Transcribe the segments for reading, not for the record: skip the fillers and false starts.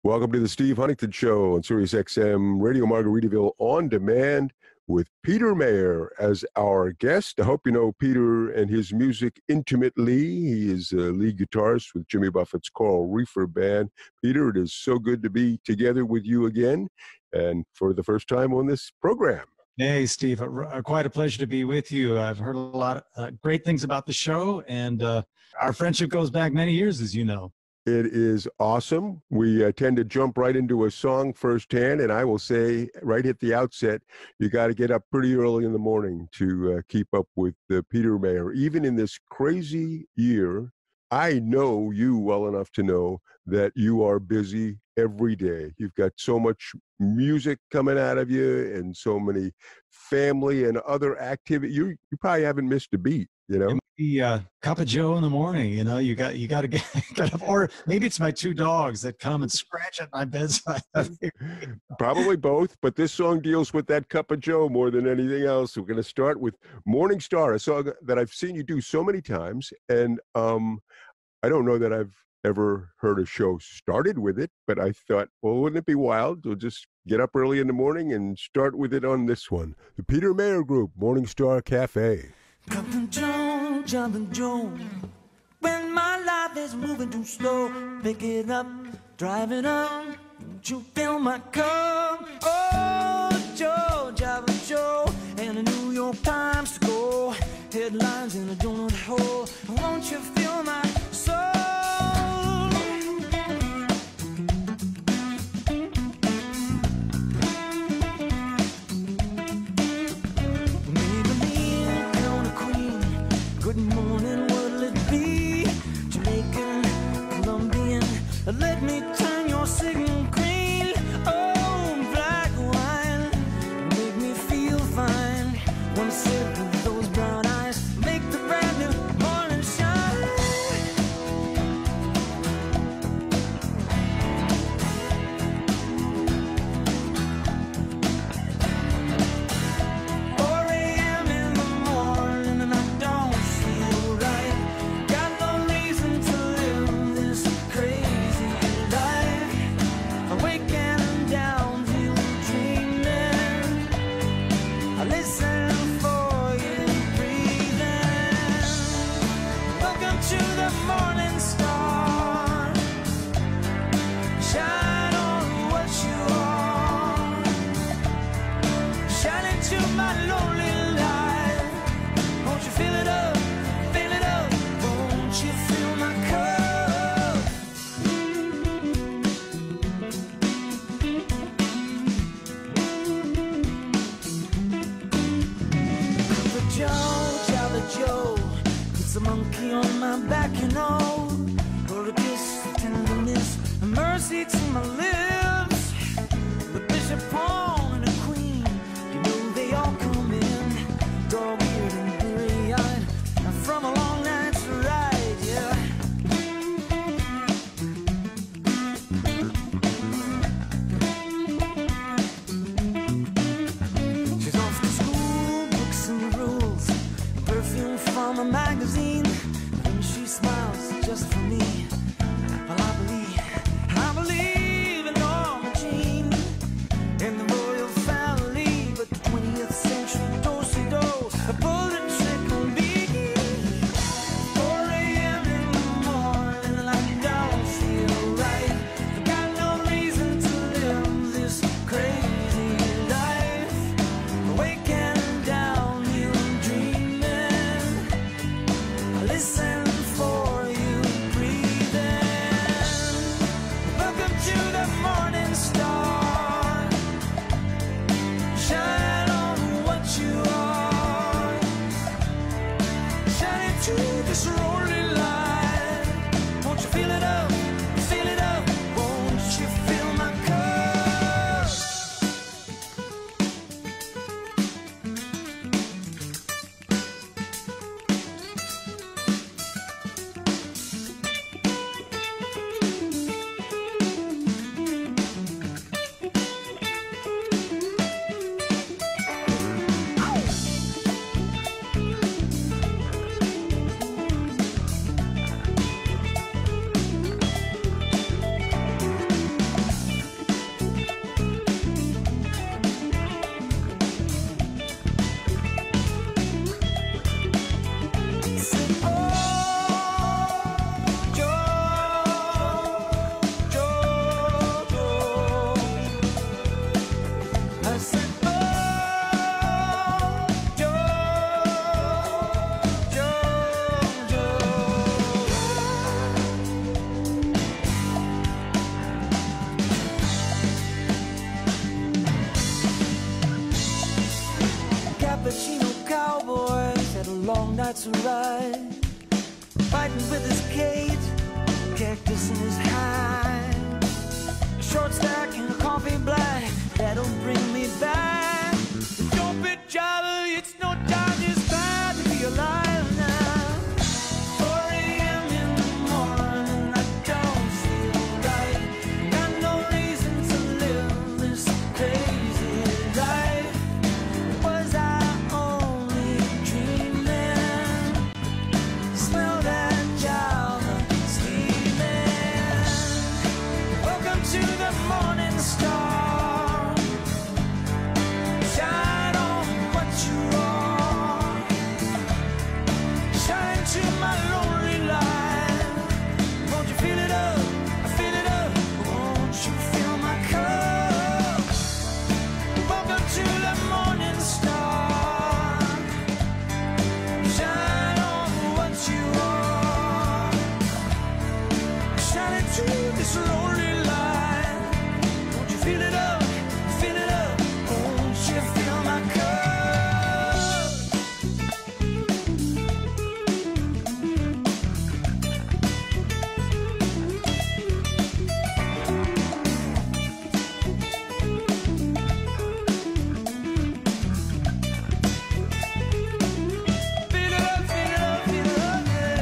Welcome to the Steve Huntington Show on Sirius XM Radio Margaritaville On Demand with Peter Mayer as our guest. I hope you know Peter and his music intimately. He is a lead guitarist with Jimmy Buffett's Coral Reefer Band. Peter, it is so good to be together with you again and for the first time on this program. Hey, Steve, quite a pleasure to be with you. I've heard a lot of great things about the show, and our friendship goes back many years, as you know. It is awesome. We tend to jump right into a song firsthand, and I will say right at the outset, you got to get up pretty early in the morning to keep up with Peter Mayer. Even in this crazy year, I know you well enough to know that you are busy every day. You've got so much music coming out of you and so many family and other activities. You probably haven't missed a beat, you know? The cup of Joe in the morning, you know, you got to get up, or maybe it's my two dogs that come and scratch at my bedside. Probably both, but this song deals with that cup of Joe more than anything else. We're going to start with Morningstar, a song that I've seen you do so many times, and I don't know that I've ever heard a show started with it, but I thought, well, wouldn't it be wild? We'll just get up early in the morning and start with it on this one. The Peter Mayer Group, Morningstar Cafe. Jumping Joe, jumping Joe. When my life is moving too slow, pick it up, drive it on. Don't you fill my cup? Oh, Joe, jumping Joe. And the New York Times to go. Headlines in a donut hole. Won't you fill my soul? Good morning, what'll it be? Jamaican, Colombian, let me turn your signal green. Oh, black wine, make me feel fine. One sip of those brown eyes, make the brand new morning shine. 4 a.m. in the morning and I don't feel right. Got no reason to live this crazy life. I'm waking down, feeling dreaming. I listen for you breathing. Welcome to the morning star. Shine on what you are. Shine into my lonely life. Won't you fill it up, fill it up? Won't you fill my cup? Jabba Joe, Jabba Joe. It's a monkey on my back, you know. Or a kiss, tenderness, a mercy to my lips. The bishop, pawn, and a queen, you know they all come in. Dog eared and bleary-eyed, from a long night's ride, yeah. She's off to school, books and rules, perfume from a magazine, and she smiles just for me. Well, I believe in all that's right. Fighting with his cage, cactus in his hide. A short stack and a coffee black, that'll bring me back. Don't be jolly, it's no time, it's bad to be alive now. 4 a.m. in the morning, I don't feel right. Got no reason to live this crazy life. Was I only dreaming? Smell that Java steaming. Welcome to the morning star. Shine on what you are. Shine to my lonely life. Won't you fill it up? Fill it up. Won't you fill my cup? Welcome to the morning star. Shine on what you are. Shine into this lonely life. Won't you fill it up? Fill it up. Won't you fill my cup? Fill it up, fill it up, fill it up, yeah.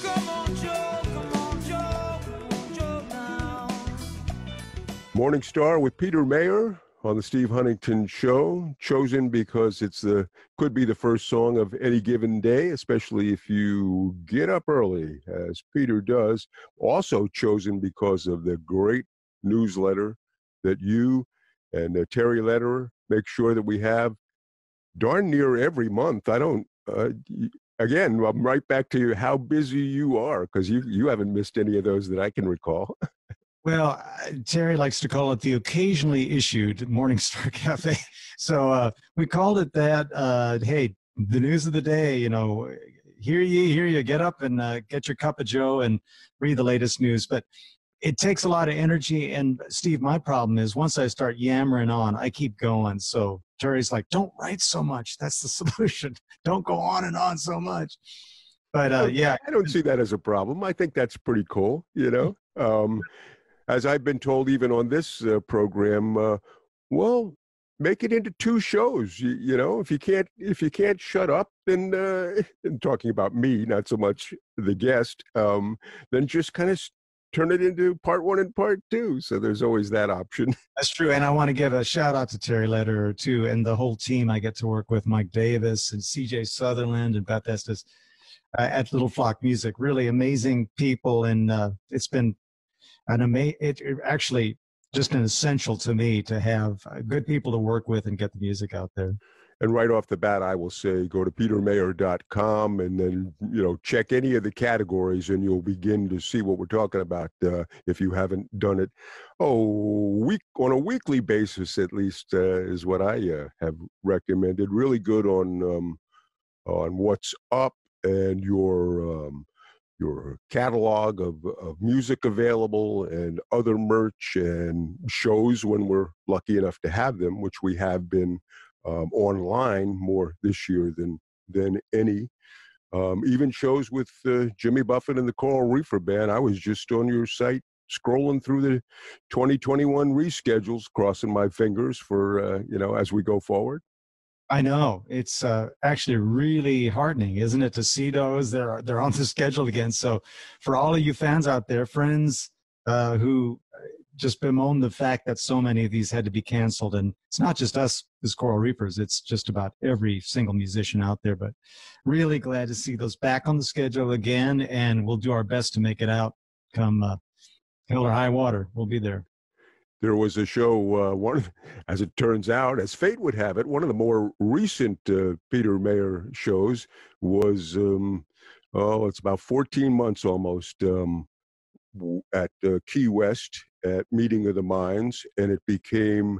Come on, Joe, come on, Joe, come on, Joe now. Morningstar with Peter Mayer on the Steve Huntington Show, chosen because could be the first song of any given day, especially if you get up early, as Peter does. Also chosen because of the great newsletter that you and Terry Lederer make sure that we have darn near every month. I don't, again, I'm right back to how busy you are, because you haven't missed any of those that I can recall. Well, Terry likes to call it the occasionally issued Morningstar Cafe. So we called it that. Hey, the news of the day, hear you, get up and get your cup of Joe and read the latest news. But it takes a lot of energy. And Steve, my problem is once I start yammering on, I keep going. So Terry's like, don't write so much. That's the solution. Don't go on and on so much. But yeah. I don't see that as a problem. I think that's pretty cool, as I've been told, even on this program, well, make it into 2 shows. If you can't shut up, then and talking about me, not so much the guest, then just kind of turn it into part 1 and part 2. So there's always that option. That's true. And I want to give a shout out to Terry Lederer too, and the whole team I get to work with, Mike Davis and CJ Sutherland and Beth Estes at Little Flock Music. Really amazing people. And it's been it actually just an essential to me to have good people to work with and get the music out there. And right off the bat, I will say, go to petermayer.com and then, check any of the categories and you'll begin to see what we're talking about if you haven't done it. On a weekly basis, at least, is what I have recommended. Really good on what's up and your catalog of music available and other merch and shows when we're lucky enough to have them, which we have been online more this year than any. Even shows with Jimmy Buffett and the Coral Reefer Band. I was just on your site scrolling through the 2021 reschedules, crossing my fingers for, as we go forward. I know. It's actually really heartening, isn't it, to see those? They're on the schedule again. So for all of you fans out there, friends who just bemoan the fact that so many of these had to be canceled, and it's not just us as Coral Reapers, it's just about every single musician out there, but really glad to see those back on the schedule again, and we'll do our best to make it out come hell or high water. We'll be there. There was a show, as it turns out, as fate would have it, one of the more recent Peter Mayer shows was, it's about 14 months almost, at Key West at Meeting of the Minds, and it became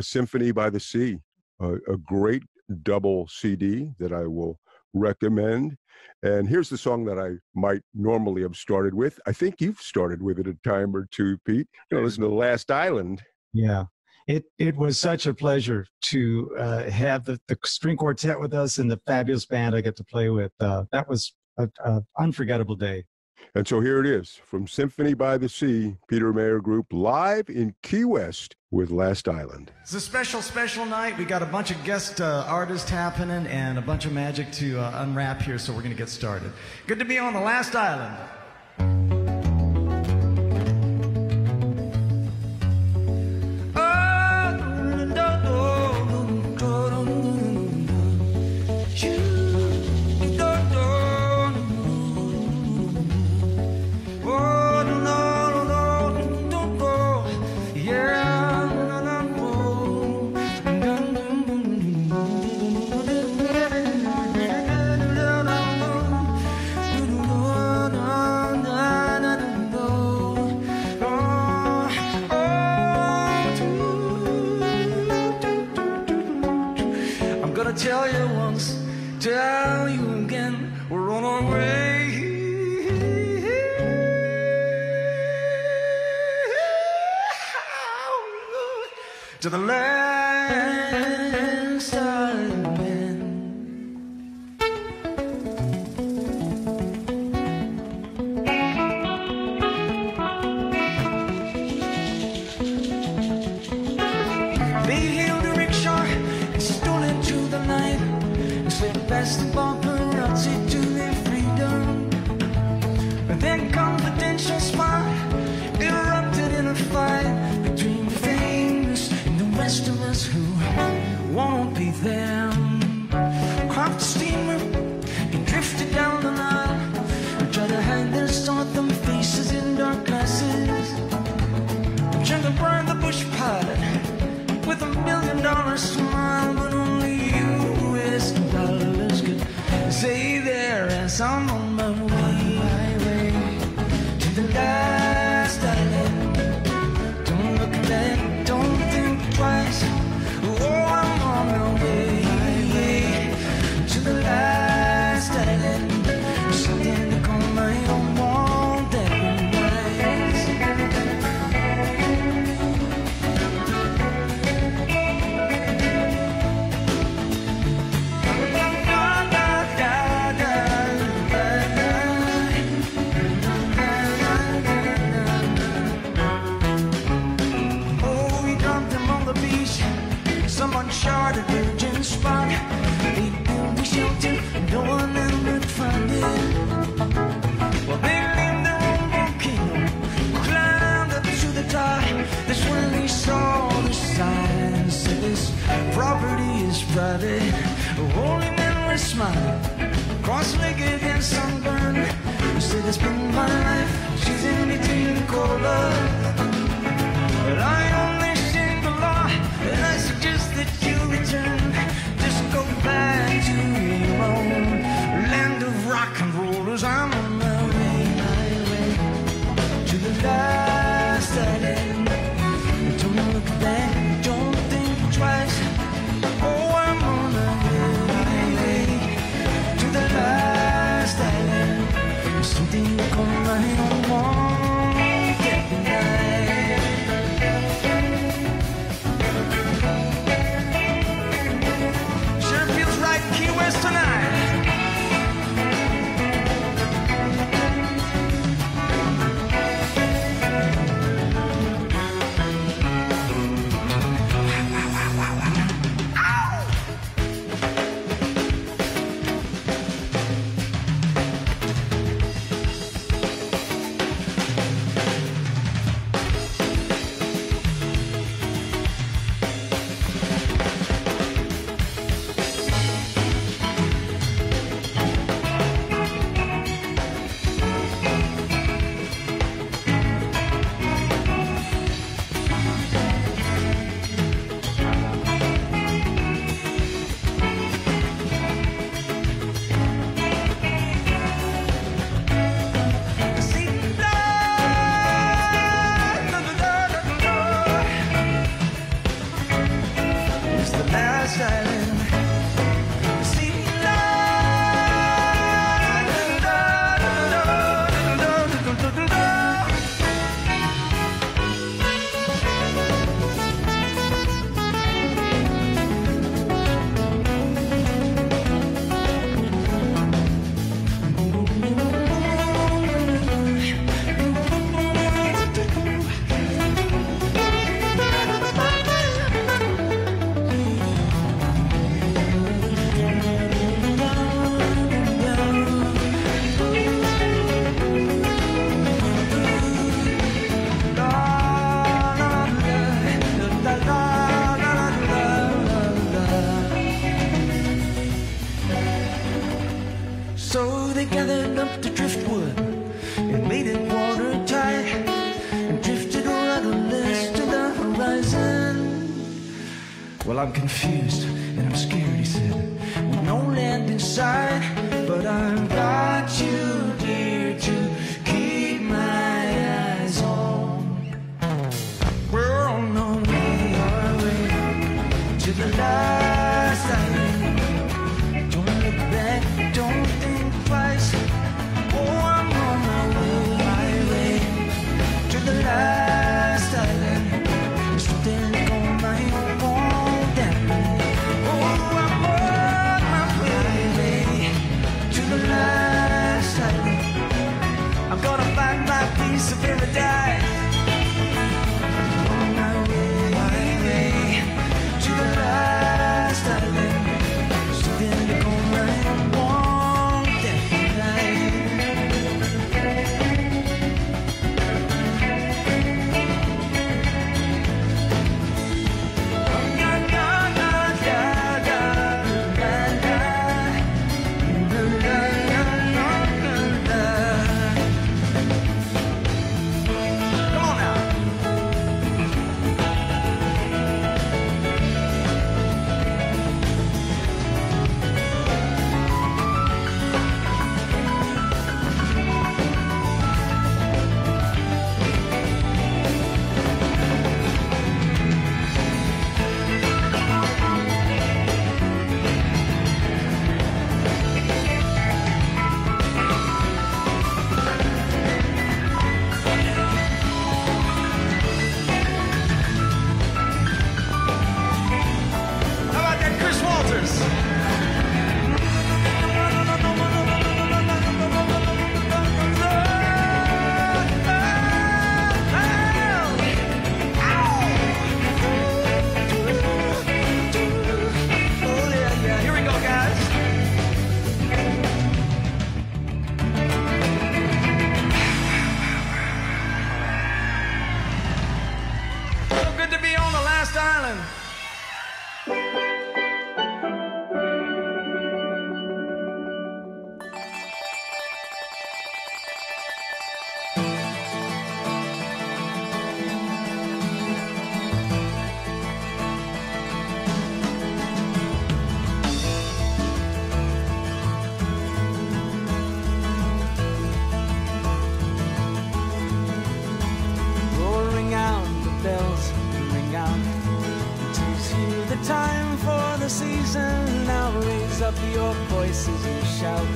Symphony by the Sea, a great double CD that I will recommend. And here's the song that I might normally have started with. I think you've started with it a time or two, Pete. Listen to The Last Island. Yeah. It was such a pleasure to have the string quartet with us and the fabulous band I get to play with. That was an unforgettable day. And so here it is, from Symphony by the Sea, Peter Mayer Group, live in Key West with Last Island. It's a special night. We got a bunch of guest artists happening and a bunch of magic to unwrap here, so we're going to get started. Good to be on The Last Island. Tell you once, tell you again, we're on our way to the last island. They hailed a rickshaw and stole into the night and slipped past the paparazzi to their freedom. But then confidential spot erupted in a fight between the famous and the rest of us who won't be them. Cropped the steamer and drifted down the Nile and tried to hide their southern faces in dark glasses. Tried to burn the bush pilot with $1 million smile, but only US dollars could say there as I'm on my way to the last island. Don't look back, don't think twice. Oh, I'm on my way to the last island. Something to call my own, want that rise. Some uncharted virgin spot. They built a shelter, no one ever would find it. Well, they named their own volcano, climbed up to the top. That's when they saw the sign said this property is private. Holy men were smiling, cross-legged and sunburned. They said it's been my life, she's in between the cola. But I only sing the law, and I suggest that you return. Just go back to your own land of rock and rollers. I'm on my way to the last island. Don't look back, don't think twice. Oh, I'm on my way to the last island. Something to call my own, won't get me nice. Well, I'm confused and I'm scared, he said, with no land in sight, but I've got you, dear, to keep my eyes on. We're on our way to the last island. Don't look back, don't think twice. Oh, I'm on my way to the last island. Something on my own down. Oh, I'm on my way to the last island. I'm gonna find my piece of paradise. On my way to the last island. Something to go right on that night. Time for the season, now raise up your voices and shout.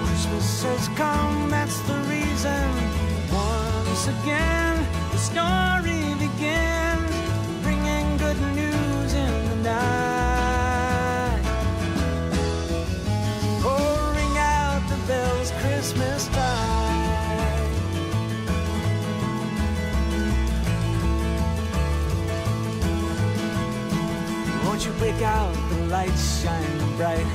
Christmas has come, that's the reason. Once again, the story begins, bringing good news in the night. Oh, ring out the bells, Christmas time. Won't you break out the lights shining bright?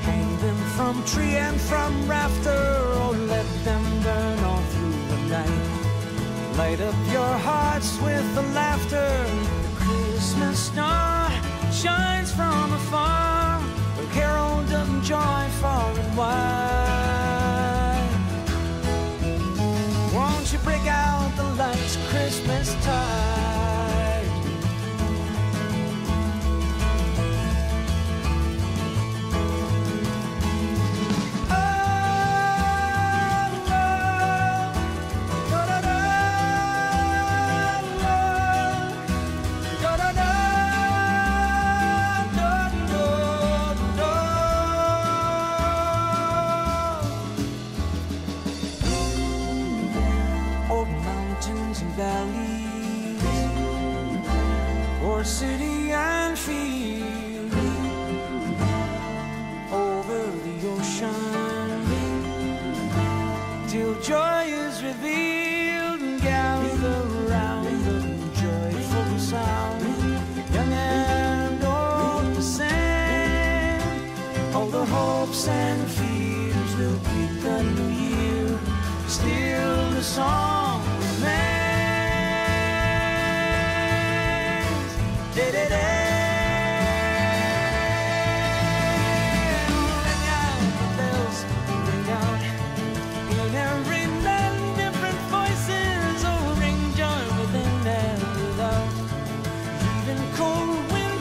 Hang them from tree and from rafter, or let them burn all through the night. Light up your hearts with the laughter. The Christmas star shines from afar, a herald of joy far and wide. Won't you break out the lights, Christmas tide? City and field, over the ocean, till joy is revealed, and gather round the joyful sound. Young and old the same, all the hopes and fears will greet the new year. Still the song remains. Ring out the bells, ring out in every land, different voices. Oh, ring joy within and without. Even cold winter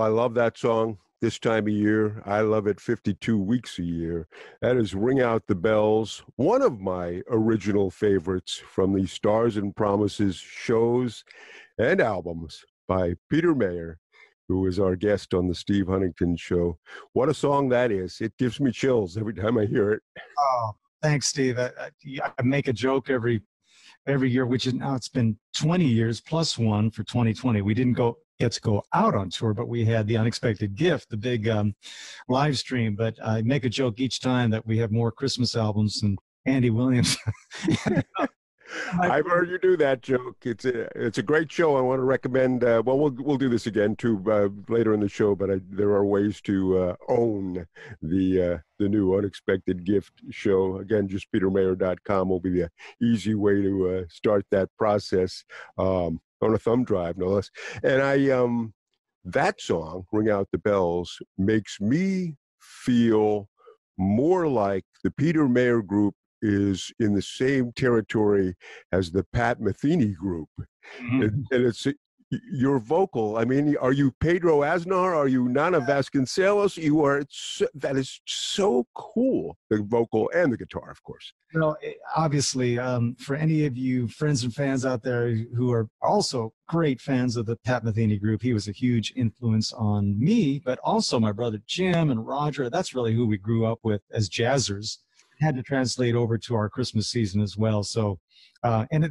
Well, I love that song this time of year. I love it 52 weeks a year. That is Ring Out the Bells, one of my original favorites from the Stars and Promises shows and albums by Peter Mayer, who is our guest on the Steve Huntington Show. What a song that is. It gives me chills every time I hear it. Oh, thanks, Steve. I make a joke every year, which is now it's been 20 years plus one for 2020. We didn't get to go out on tour, but we had the Unexpected Gift, the big live stream. But I make a joke each time that we have more Christmas albums than Andy Williams. I've heard you do that joke. It's a great show. I want to recommend. We'll do this again too later in the show. But there are ways to own the new Unexpected Gift show. Again, just petermayer.com will be the easy way to start that process on a thumb drive, no less. And that song, "Ring Out the Bells," makes me feel more like the Peter Mayer Group is in the same territory as the Pat Metheny Group. Mm-hmm. And it's your vocal. I mean, are you Pedro Aznar? Are you Nana Vasconcelos? You are. That is so cool. The vocal and the guitar, of course. Well, obviously, for any of you friends and fans out there who are also great fans of the Pat Metheny Group, he was a huge influence on me, but also my brother Jim and Roger. That's really who we grew up with as jazzers. Had to translate over to our Christmas season as well. So,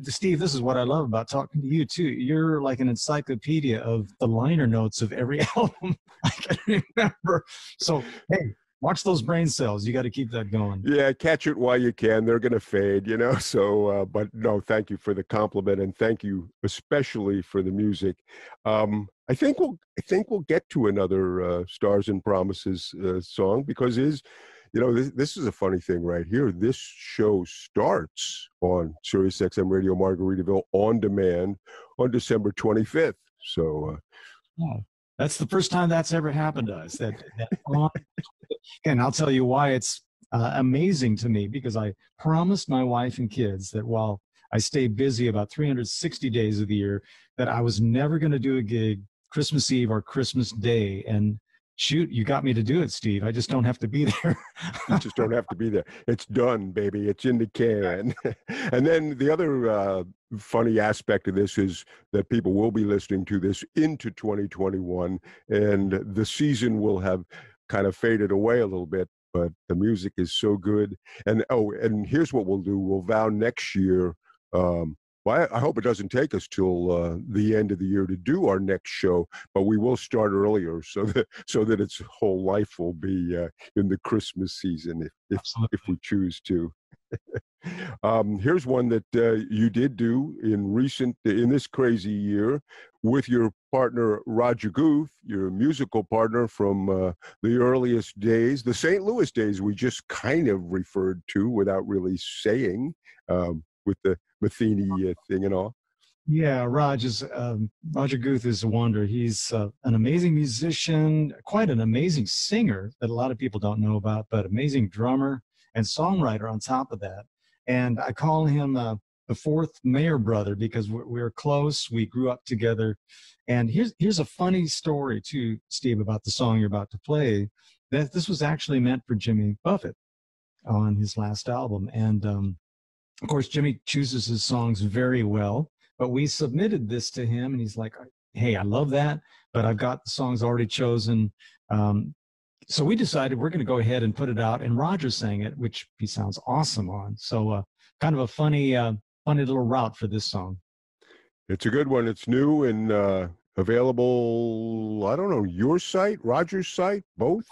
Steve, this is what I love about talking to you too. You're like an encyclopedia of the liner notes of every album I can remember. So, hey, watch those brain cells. You got to keep that going. Yeah, catch it while you can. They're going to fade, you know. So, but no, thank you for the compliment, and thank you especially for the music. I think we'll get to another Stars and Promises song because you know, this is a funny thing right here. This show starts on SiriusXM Radio Margaritaville on demand on December 25th. So, that's the first time that's ever happened to us. And I'll tell you why it's amazing to me, because I promised my wife and kids that while I stay busy about 360 days of the year, that I was never going to do a gig Christmas Eve or Christmas Day. And shoot, you got me to do it, Steve. I just don't have to be there. You just don't have to be there. It's done, baby. It's in the can. And then the other funny aspect of this is that people will be listening to this into 2021, and the season will have kind of faded away a little bit, but the music is so good. And here's what we'll do. We'll vow next year, I hope it doesn't take us till the end of the year to do our next show, but we will start earlier so that its whole life will be in the Christmas season if we choose to. Here's one that you did do in this crazy year with your partner Roger Guth, your musical partner from the earliest days, the St. Louis days we just kind of referred to without really saying, with the Metheny thing and all. Yeah, Roger Guth is a wonder. He's an amazing musician, quite an amazing singer that a lot of people don't know about, but amazing drummer and songwriter on top of that. And I call him the fourth Mayer brother because we're close. We grew up together. And here's a funny story too, Steve, about the song you're about to play. That this was actually meant for Jimmy Buffett on his last album. And of course, Jimmy chooses his songs very well, but we submitted this to him and he's like, hey, I love that, but I've got the songs already chosen. So we decided we're going to go ahead and put it out, and Roger sang it, which he sounds awesome on. So kind of a funny little route for this song. It's a good one. It's new and available, I don't know, your site, Roger's site, both?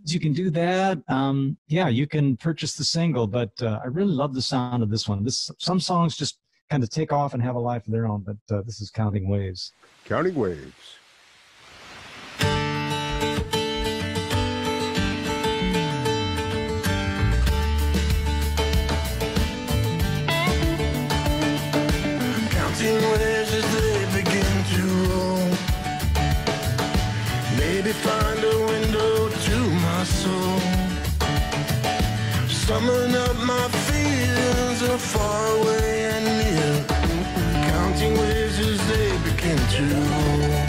You can do that. Yeah, you can purchase the single, but I really love the sound of this one. Some songs just kind of take off and have a life of their own, but this is Counting Waves. Counting Waves. Counting waves as they begin to roll. Maybe find a window to my soul. Summon up my feelings are far away and near. Counting waves as they begin to roll.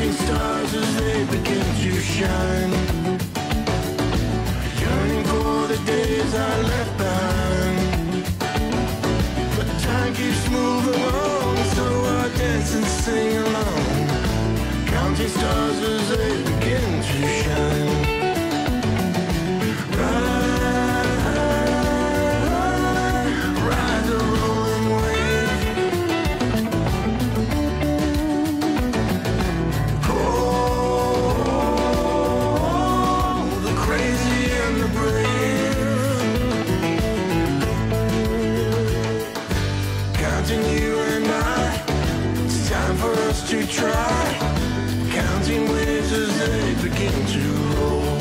counting stars as they begin to shine, yearning for the days I left behind. But time keeps moving on, so I dance and sing along, counting stars as they begin to shine. Ride the rolling wave. Oh, the crazy and the brave. Counting you and I, it's time for us to try, counting waves as they begin to roll.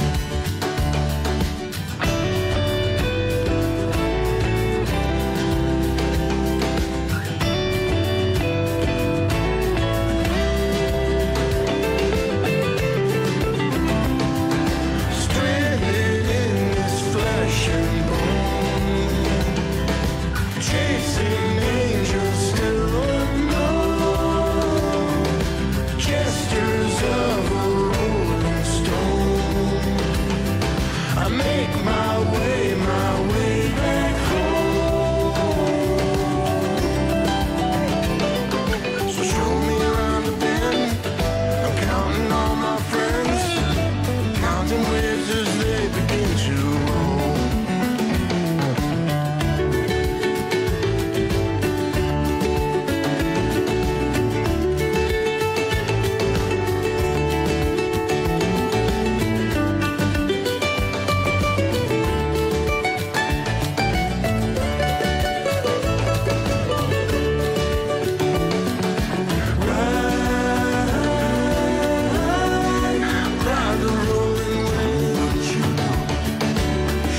Stranded in this flesh and bone, chasing angels still unknown, gestures of a rolling stone. I make my way back home. So show me around the bend, I'm counting all my friends, counting waves as they begin to roll. Ride the rolling wave.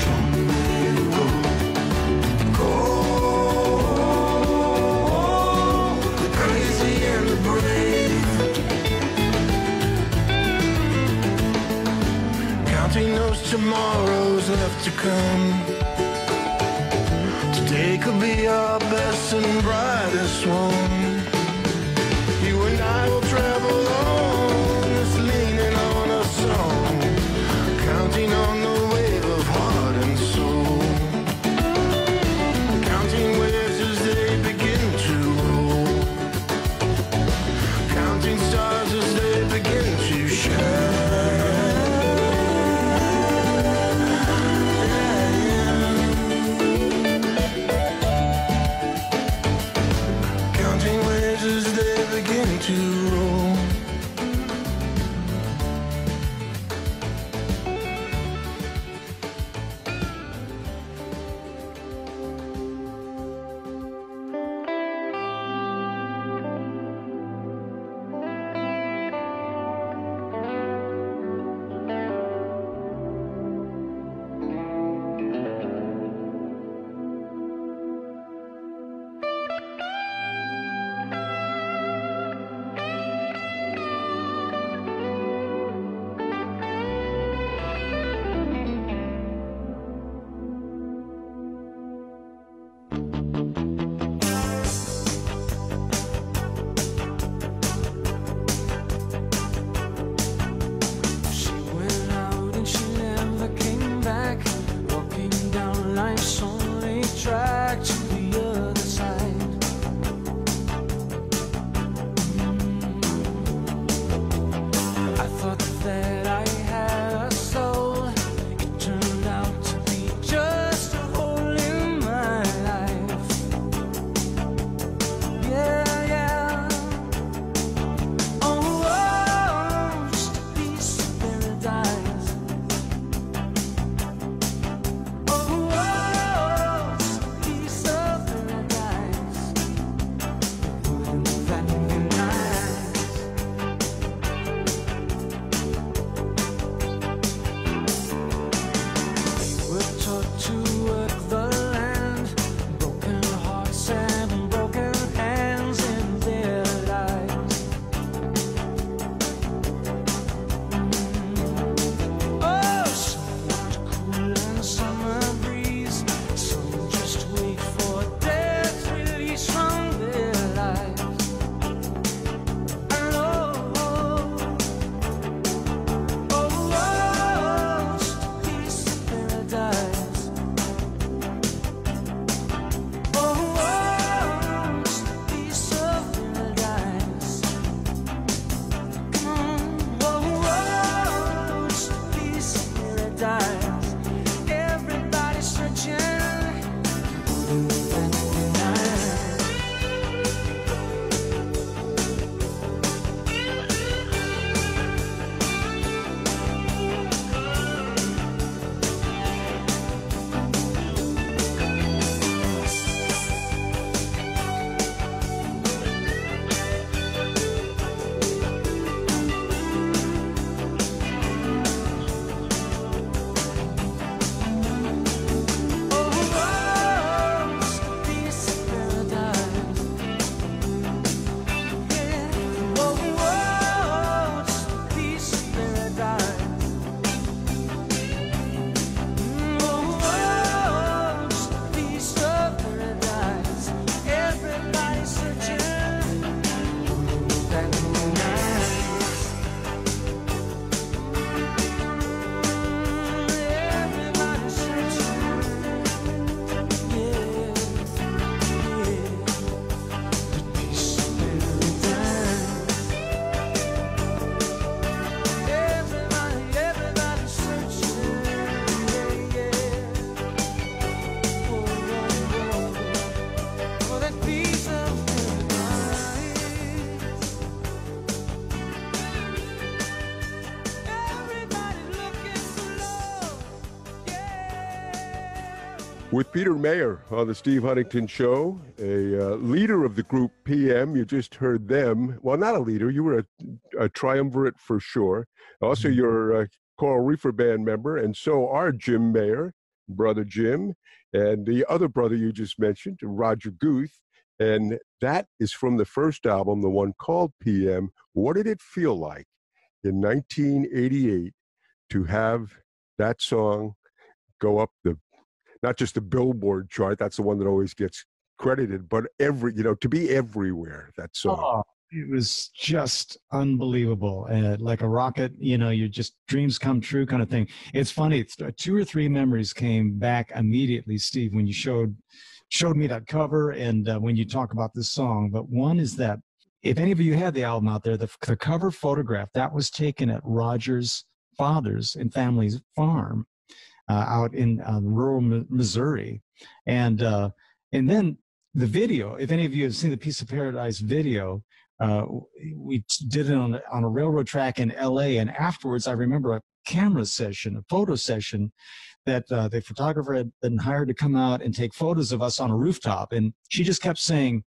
Show me where to go. The crazy and the brave. Counting those tomorrows left to come. Today could be our best and brightest one. You and I will travel on, just leaning on a song, counting on the wave of heart and soul, counting waves as they begin to roll, counting stars as they begin to shine. Counting waves With Peter Mayer on the Steve Huntington Show, a leader of the group PM. You just heard them. Well, not a leader. You were a triumvirate for sure. Also, you're a Coral Reefer Band member, and so are Jim Mayer, brother Jim, and the other brother you just mentioned, Roger Guth. And that is from the first album, the one called PM. What did it feel like in 1988 to have that song go up not just the Billboard chart, that's the one that always gets credited, but to be everywhere, that song. Oh, it was just unbelievable. Like a rocket, your just dreams come true kind of thing. It's funny. 2 or 3 memories came back immediately, Steve, when you showed me that cover and when you talk about this song. But one is that if any of you had the album out there, the cover photograph, that was taken at Roger's father's and family's farm. Out in rural Missouri, and then the video. If any of you have seen the Piece of Paradise video, we did it on a railroad track in L.A. And afterwards, I remember a camera session, a photo session, that the photographer had been hired to come out and take photos of us on a rooftop, and she just kept saying,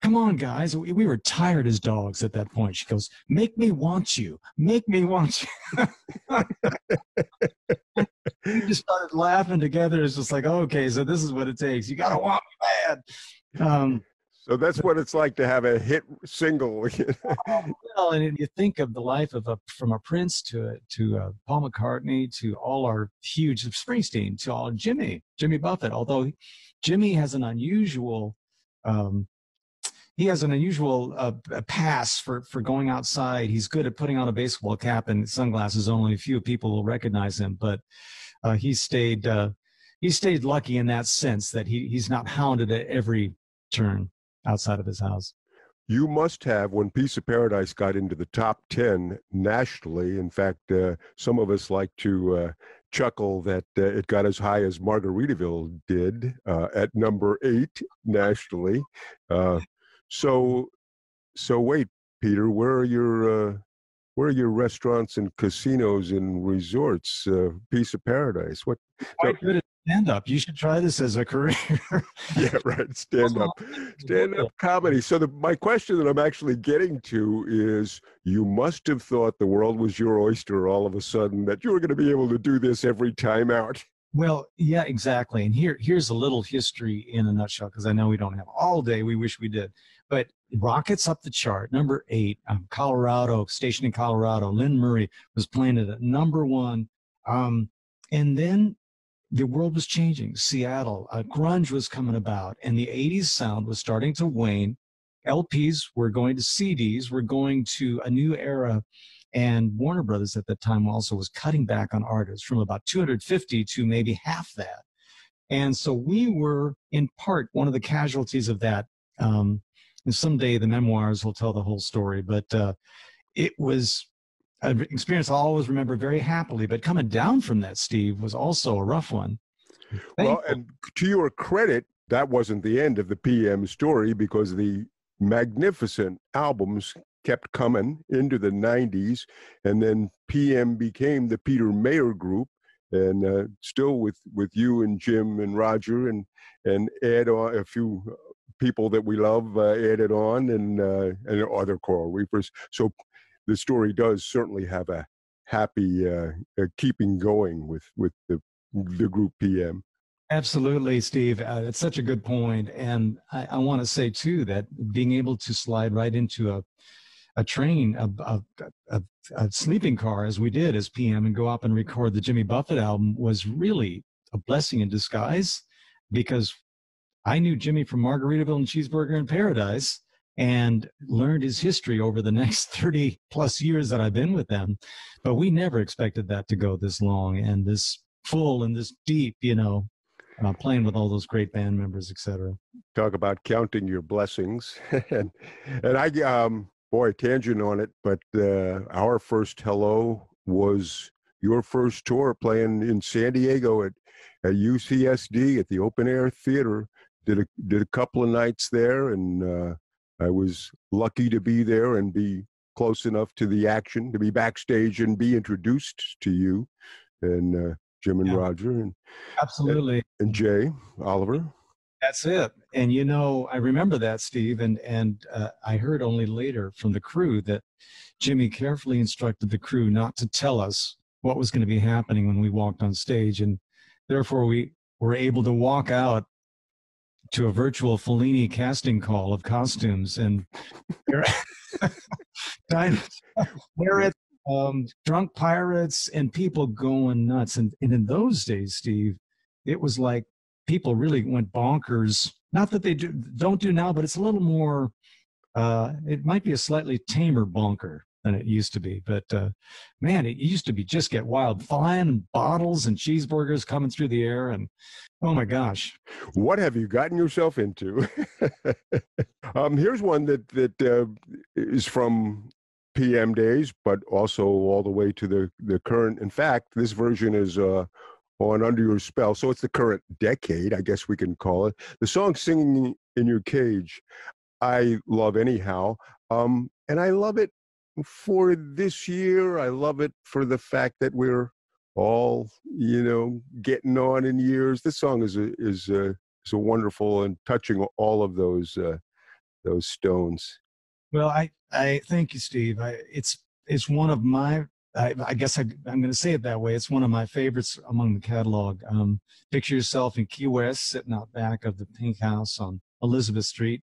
"Come on, guys." We were tired as dogs at that point. She goes, "Make me want you. Make me want you." We just started laughing together. It's just like, okay, so this is what it takes. You got to want me bad. So that's what it's like to have a hit single. Well, and you think of the life of from a Prince to Paul McCartney to all our huge Springsteen to all Jimmy Buffett. Although Jimmy has an unusual pass for going outside. He's good at putting on a baseball cap and sunglasses. Only a few people will recognize him, but he stayed lucky in that sense that he's not hounded at every turn outside of his house. You must have, when Piece of Paradise got into the top 10 nationally. In fact, some of us like to chuckle that it got as high as Margaritaville did at number 8 nationally. So wait, Peter, where are your restaurants and casinos and resorts? Piece of Paradise. What? Quite good at stand-up. You should try this as a career. Yeah, right. Stand-up comedy. So my question that I'm actually getting to is, you must have thought the world was your oyster all of a sudden, that you were going to be able to do this every time out. Well, yeah, exactly. And here's a little history in a nutshell, because I know we don't have all day. We wish we did. But rockets up the chart, number 8, Colorado, stationed in Colorado. Lynn Murray was playing it at number 1. And then the world was changing. Seattle, grunge was coming about, and the 80s sound was starting to wane. LPs were going to CDs, were going to a new era. And Warner Brothers at the time also was cutting back on artists from about 250 to maybe half that. And so we were, in part, one of the casualties of that. And someday the memoirs will tell the whole story. But it was an experience I'll always remember very happily. But coming down from that, Steve, was also a rough one. Well, and to your credit, that wasn't the end of the PM story, because the magnificent albums kept coming into the 90s, and then PM became the Peter Mayer Group, and still with you and Jim and Roger and add on a few people that we love added on, and other Coral Reefers. So the story does certainly have a happy keeping going with the group PM. Absolutely, Steve. It's such a good point. And I want to say, too, that being able to slide right into a train, a sleeping car, as we did as PM, and go up and record the Jimmy Buffett album was really a blessing in disguise, because I knew Jimmy from Margaritaville and Cheeseburger in Paradise and learned his history over the next 30 plus years that I've been with them. But we never expected that to go this long and this full and this deep, playing with all those great band members, etc. Talk about counting your blessings. and I, tangent on it, but our first hello was your first tour playing in San Diego at UCSD at the Open Air Theater. Did a couple of nights there, and I was lucky to be there and be close enough to the action, to be backstage and be introduced to you. And Jim and Yeah. Roger Absolutely. and Jay, Oliver. That's it. And you know, I remember that, Steve, and I heard only later from the crew that Jimmy carefully instructed the crew not to tell us what was going to be happening when we walked on stage, and therefore we were able to walk out to a virtual Fellini casting call of costumes, and there it's drunk pirates and people going nuts. And in those days, Steve, it was like people really went bonkers. Not that they don't do now, but it's a little more, it might be a slightly tamer bonker than it used to be. But man, it used to be just get wild, flying bottles and cheeseburgers coming through the air. And oh my gosh. What have you gotten yourself into? Here's one that is from PM days, but also all the way to the current. In fact, this version is on Under Your Spell, so it's the current decade, I guess we can call it. The song Singing in Your Cage, I love anyhow, and I love it for this year. I love it for the fact that we're all, getting on in years. This song is a wonderful and touching all of those stones. Well, I thank you, Steve. It's one of my, I guess I'm going to say it that way. It's one of my favorites among the catalog. Picture yourself in Key West, sitting out back of the Pink House on Elizabeth Street,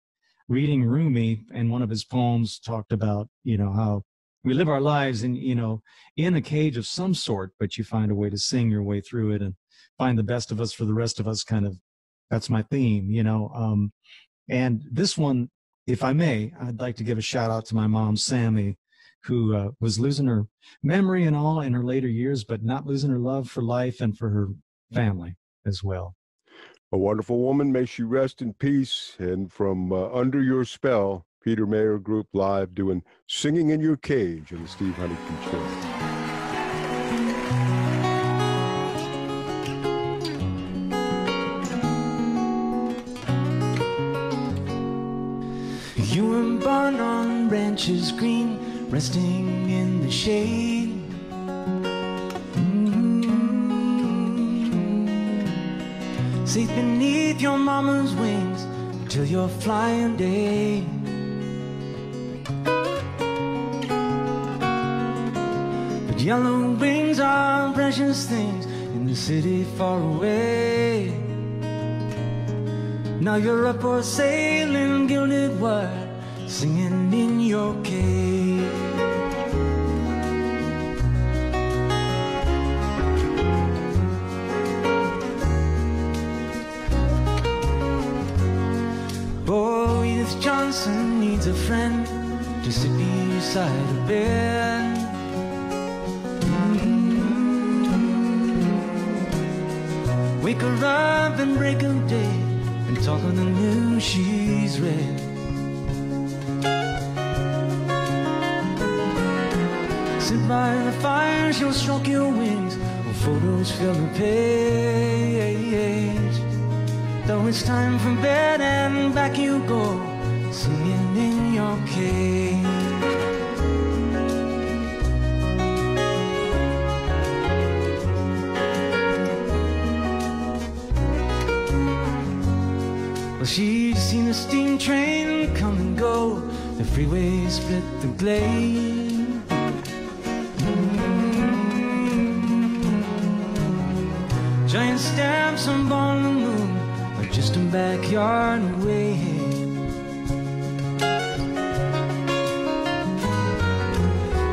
reading Rumi, and one of his poems talked about, how we live our lives in a cage of some sort, but you find a way to sing your way through it and find the best of us for the rest of us. Kind of, that's my theme, and this one, if I may, I'd like to give a shout out to my mom, Sammy, who was losing her memory and all in her later years, but not losing her love for life and for her family as well. A wonderful woman. May she rest in peace. And from Under Your Spell, Peter Mayer Group live doing Singing in Your Cage on the Steve Huntington Show. You were born on branches green, resting in the shade. Safe beneath your mama's wings until your flying day. But yellow wings are precious things in the city far away. Now you're up for sailing, gilded wire, singing in your cage. Oh, Edith Johnson needs a friend to sit beside her bed. Wake her up and break her day and talk of the news she's read. Sit by the fire, she'll stroke your wings while photos fill the page. Though it's time for bed and back you go, singing in your cage. Well, she's seen the steam train come and go, the freeway split the glade. Giant stamps on the moon are just a backyard away.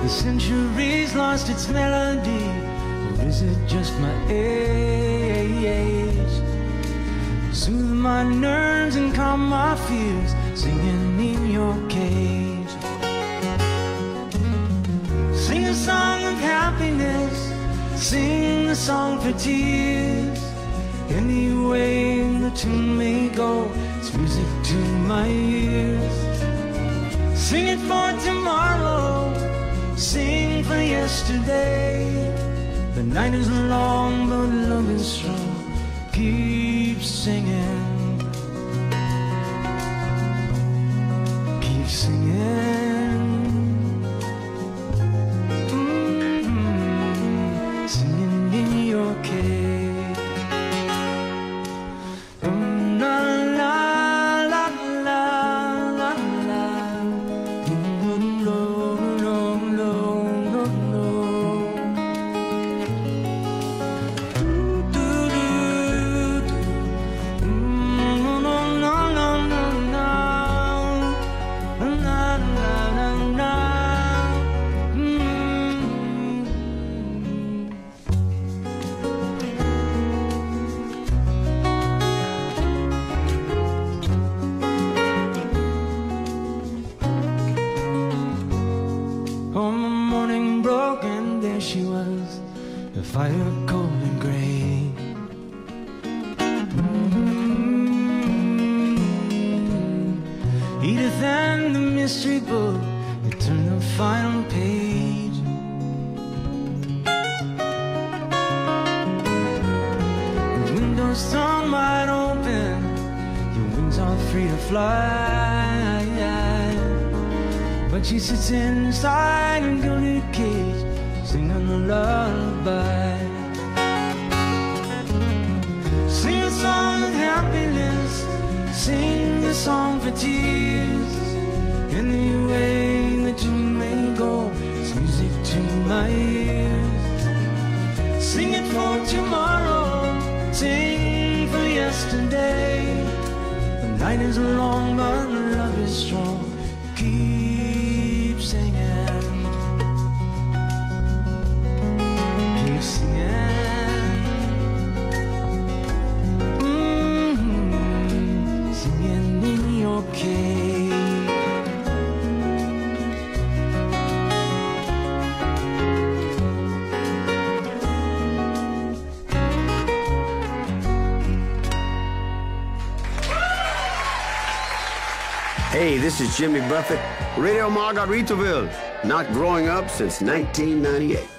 The century's lost its melody, or is it just my age? Soothe my nerves and calm my fears, singing in your cage. Sing a song of happiness, sing a song for tears. Any way the tune may go, it's music to my ears. Sing it for tomorrow, sing for yesterday. The night is long, but love is strong. Keep singing, keep singing, singing in your cage. there she was, the fire cold and gray. Edith and the mystery book, you turn the final page. The windows thrown wide open, your wings are free to fly. But she sits inside a gilded cage, singing a lullaby. Sing a song of happiness, sing a song for tears. Any way that you may go, it's music to my ears. Sing it for tomorrow, sing for yesterday. The night is long, but love is strong. Keep singing, keep singing, singing in your cave. Hey, this is Jimmy Buffett, Radio Margaritaville, not growing up since 1998.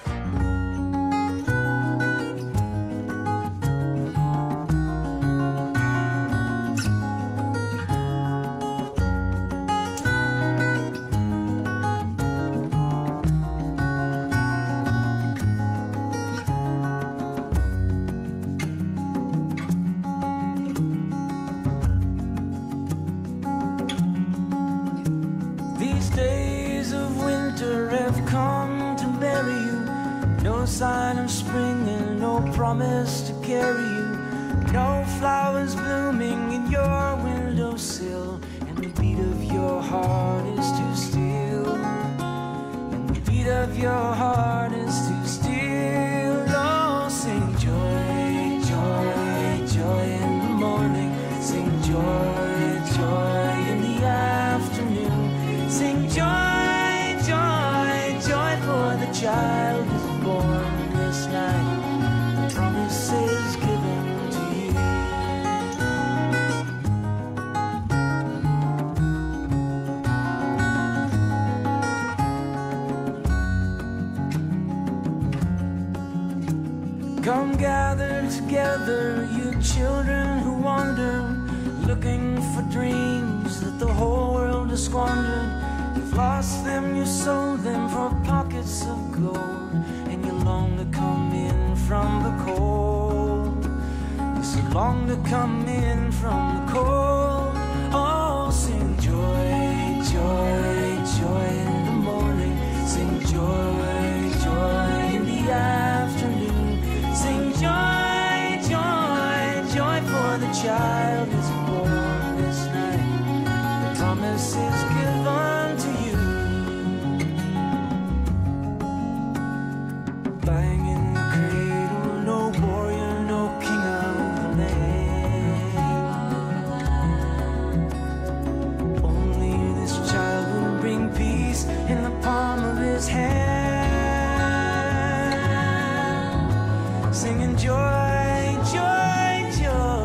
These days of winter have come to bury you. No sign of spring and no promise to carry you. No flowers blooming in your windowsill, and the beat of your heart is too still. And the beat of your heart is too still. Oh, sing joy, joy, joy in the morning. Sing joy, joy in the afternoon. Sing joy, joy, joy, for the child is born this night. The promise is given to you. Come gather together, you children who wander, looking for dreams that the whole world has squandered. You've lost them, you sold them for pockets of gold, and you long to come in from the cold. You so long to come in from the cold. Oh, sing joy, joy, joy in the morning. Sing joy, joy in the afternoon. Sing joy, joy, joy, for the child is born this night. The promise is given to you. Lying in the cradle, no warrior, no king of the land. Only this child will bring peace in the palm of his hand. Singing joy, joy, joy.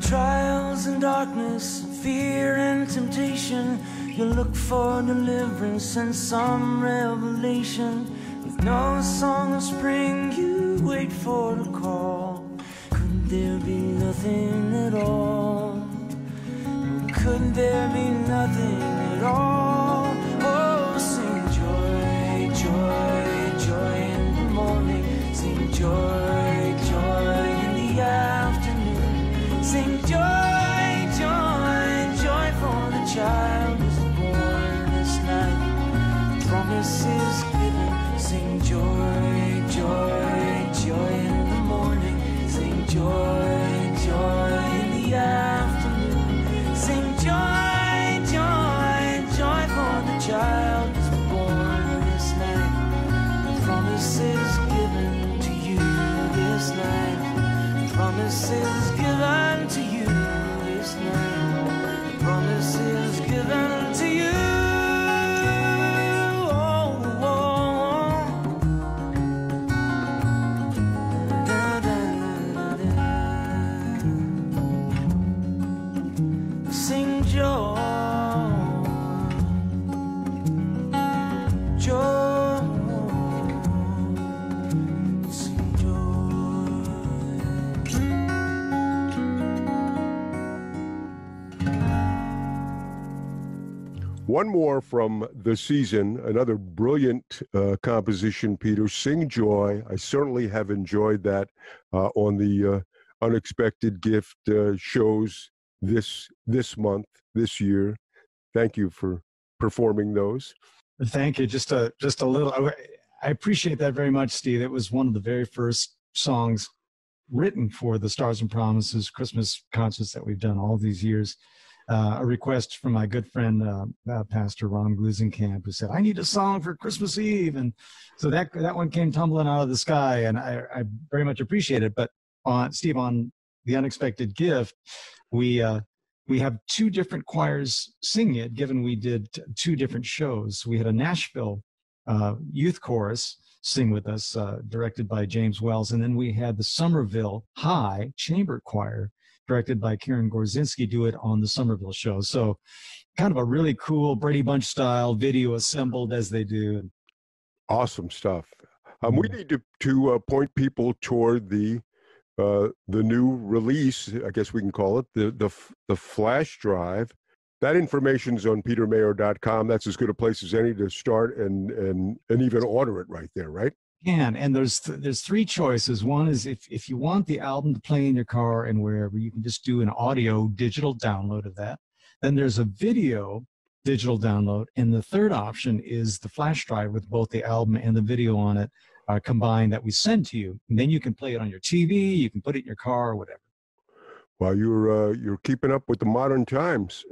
Trials and darkness, fear and temptation, you look for deliverance and some revelation. With no song of spring, you wait for the call. Could there be nothing there be nothing at all. Oh, sing joy, joy, joy in the morning. Sing joy, joy in the afternoon. Sing joy, joy, joy for the child is born this night. Promise is given. Sing joy, joy, joy in the morning. Sing joy, joy in the afternoon. Sing joy, joy, joy for the child is born this night. The promise is given to you this night. The promise is given to you this night. The promise is given to you. Sing joy, joy, sing joy. One more from the season, another brilliant composition, Peter. Sing Joy. I certainly have enjoyed that on the Unexpected Gift shows this month, this year. Thank you for performing those. Thank you. Just a little. I appreciate that very much, Steve. It was one of the very first songs written for the Stars and Promises Christmas concerts that we've done all these years. A request from my good friend, Pastor Ron Glusenkamp, who said, I need a song for Christmas Eve. And so that one came tumbling out of the sky, and I very much appreciate it. But Steve, on The Unexpected Gift, we have two different choirs singing it, given we did two different shows. We had a Nashville youth chorus sing with us, directed by James Wells, and then we had the Somerville High Chamber Choir, directed by Karen Gorzinski, do it on the Somerville show. So kind of a really cool Brady Bunch style video assembled as they do. Awesome stuff. We need to point people toward the new release, I guess we can call it, the flash drive. That information's on petermayer.com. That's as good a place as any to start and even order it right there, right? And there's three choices. One is if you want the album to play in your car and wherever, you can just do an audio digital download of that. Then there's a video digital download, and the third option is the flash drive with both the album and the video on it combined that we send to you. And then you can play it on your TV, you can put it in your car, or whatever. Well, you're keeping up with the modern times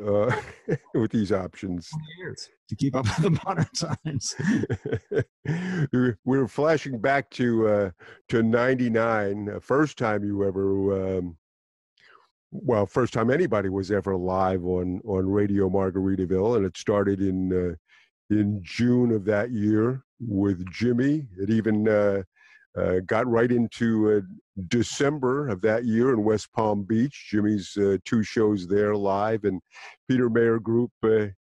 with these options. Years to keep up with the modern times. We're flashing back to 99, first time you ever, first time anybody was ever live on Radio Margaritaville, and it started in June of that year with Jimmy. It even got right into December of that year in West Palm Beach. Jimmy's two shows there live, and Peter Mayer Group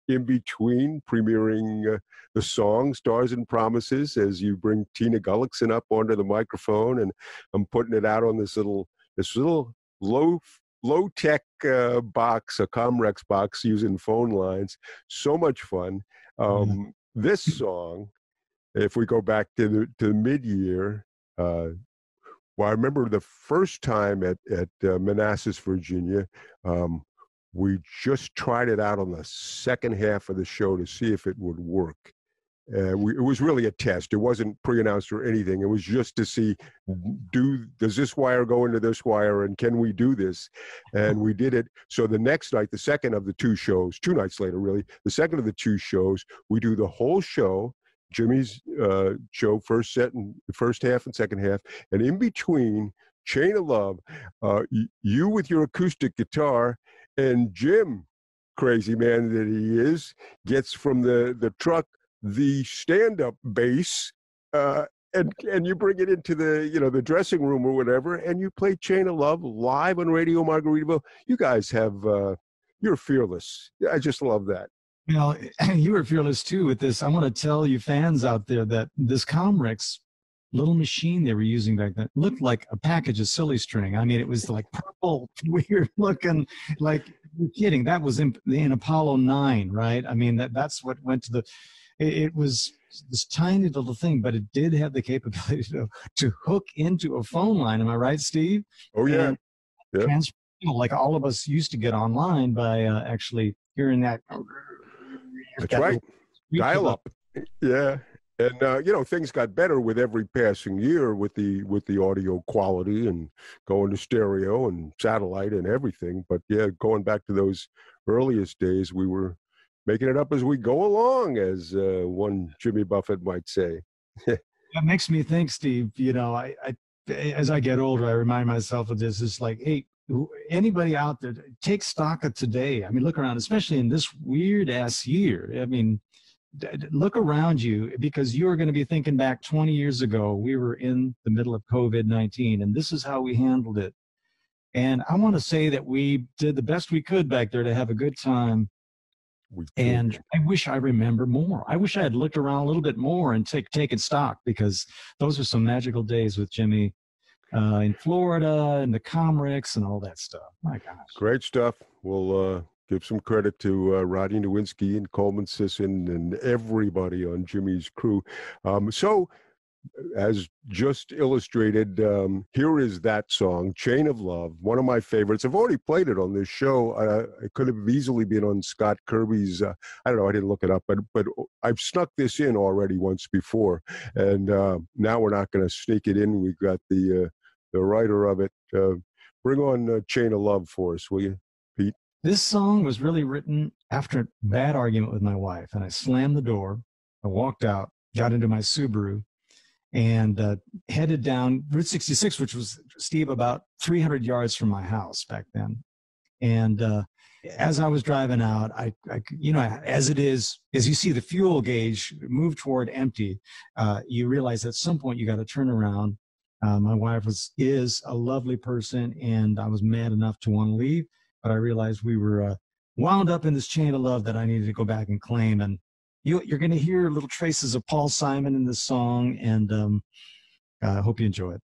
in between, premiering the song Stars and Promises as you bring Tina Gullickson up onto the microphone, and I'm putting it out on this little low-tech box, a Comrex box using phone lines. So much fun. This song, if we go back to mid-year, I remember the first time at Manassas, Virginia, we just tried it out on the second half of the show to see if it would work. It was really a test. It wasn't pre-announced or anything. It was just to see, does this wire go into this wire, and can we do this? And we did it. So the next night, the second of the two shows, 2 nights later, really, the second of the two shows, we do the whole show, Jimmy's show, first set and the first half and second half, and in between, Chain of Love, you with your acoustic guitar, and Jim, crazy man that he is, gets from the truck the stand-up bass, and you bring it into the dressing room or whatever, and you play Chain of Love live on Radio Margaritaville. You guys have you're fearless. I just love that. Well, you were fearless too with this. I want to tell you fans out there that this Comrex little machine they were using back then looked like a package of silly string. I mean, it was like purple, weird looking, like You're kidding. That was in Apollo 9, right? I mean, that's what went to the, it was this tiny little thing, but it did have the capability to hook into a phone line. Am I right, Steve? Oh, yeah. And Yeah. like all of us used to get online by actually hearing that. That's right. Dial up. Yeah. And, things got better with every passing year with the audio quality and going to stereo and satellite and everything. But, yeah, going back to those earliest days, we were making it up as we go along, as one Jimmy Buffett might say. That makes me think, Steve, I as I get older, I remind myself of this. It's like, hey, anybody out there, take stock of today. I mean, look around, especially in this weird-ass year. I mean, look around you, because you are going to be thinking back 20 years ago. We were in the middle of COVID-19, and this is how we handled it. And I want to say that we did the best we could back there to have a good time. And I wish I remember more. I wish I had looked around a little bit more and taken stock, because those were some magical days with Jimmy in Florida and the Comricks and all that stuff. My gosh. Great stuff. We'll give some credit to Rodney Nowinski and Coleman Sisson and everybody on Jimmy's crew. So, as just illustrated, here is that song, Chain of Love, one of my favorites. I've already played it on this show. It could have easily been on Scott Kirby's, I don't know, I didn't look it up, but I've snuck this in already once before. And now we're not going to sneak it in. We've got the writer of it. Bring on Chain of Love for us, will you, Pete? This song was really written after a bad argument with my wife, and I slammed the door. I walked out, got into my Subaru, and headed down Route 66, which was, Steve, about 300 yards from my house back then. And as I was driving out, I as it is, as you see the fuel gauge move toward empty, you realize at some point you got to turn around. My wife is a lovely person, and I was mad enough to want to leave, but I realized we were wound up in this chain of love that I needed to go back and claim. And you're going to hear little traces of Paul Simon in this song, and I hope you enjoy it.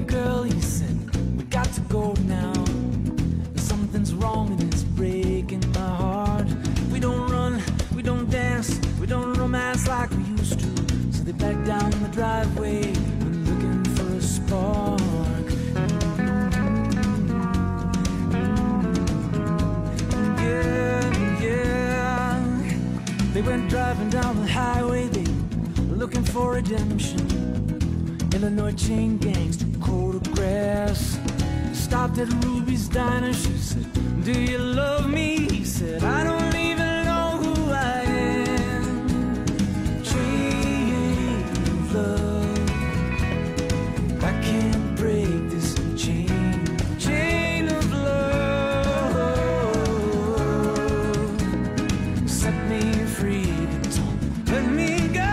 Girl, he said, we got to go now. Something's wrong and it's breaking my heart. We don't run, we don't dance, we don't romance like we used to. So they back down the driveway, we're looking for a spark. Yeah. They went driving down the highway, they were looking for redemption. Illinois chain gangs to photographs. Stopped at Ruby's diner, she said, do you love me? He said, I don't even know who I am. Chain of love, I can't break this chain. Chain of love, set me free, don't let me go.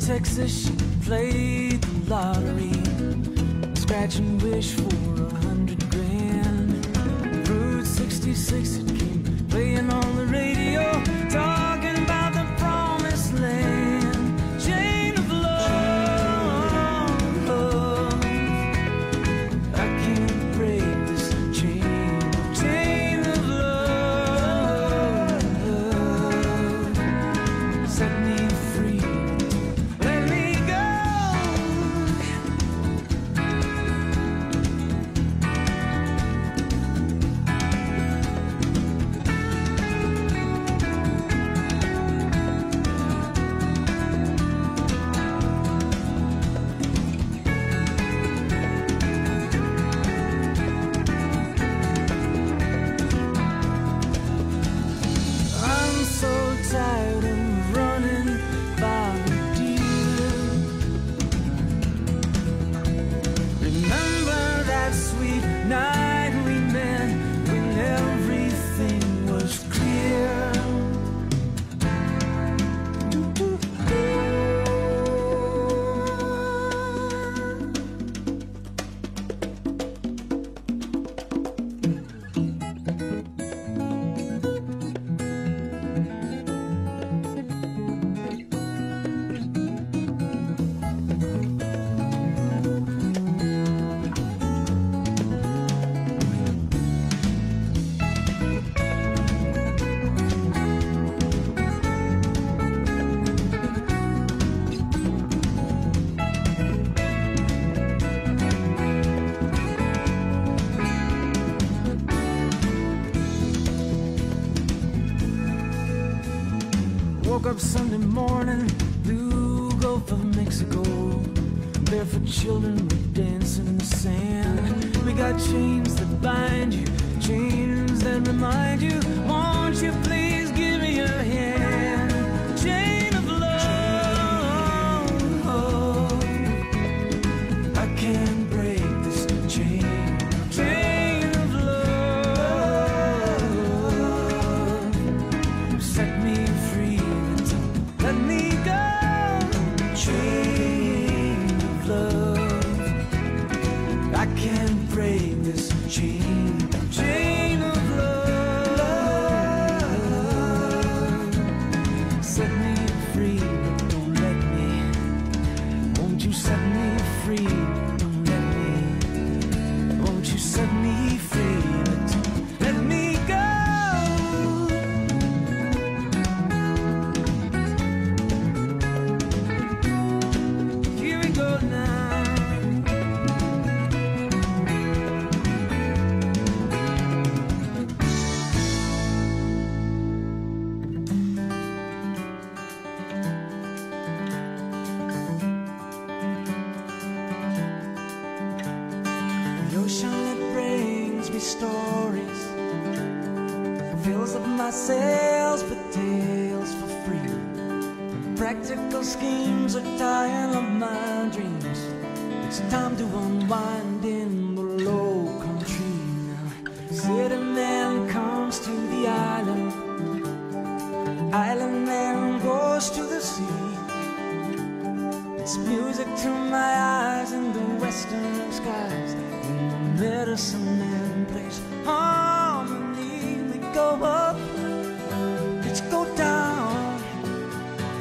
Texas, she played the lottery, scratch and wish for 100 grand. Route 66, it came playing on the radio, talking about the promised land. Chain of love, I can't break this chain. Chain of love, set me free. woke up Sunday morning, blue Gulf of Mexico. Barefoot children were dancing in the sand. We got chains that bind you, chains that remind you. Won't you please give me your hand? Chain of love, I can't break this chain. Chain of love, set me free, let me go. Chain of love, I can't break this chain. Chain of love, set me free, but don't let me. Won't you set me free, but don't let me. Won't you set me free, but don't let me go. Here we go now. The ocean, it brings me stories, fills up my sails, but tales for free. Practical schemes are tying up my dreams. It's time to unwind in the low country now. City man comes to the island, island man goes to the sea. It's music to my eyes in the western skies. When the medicine man plays harmony, we go up, let's go down,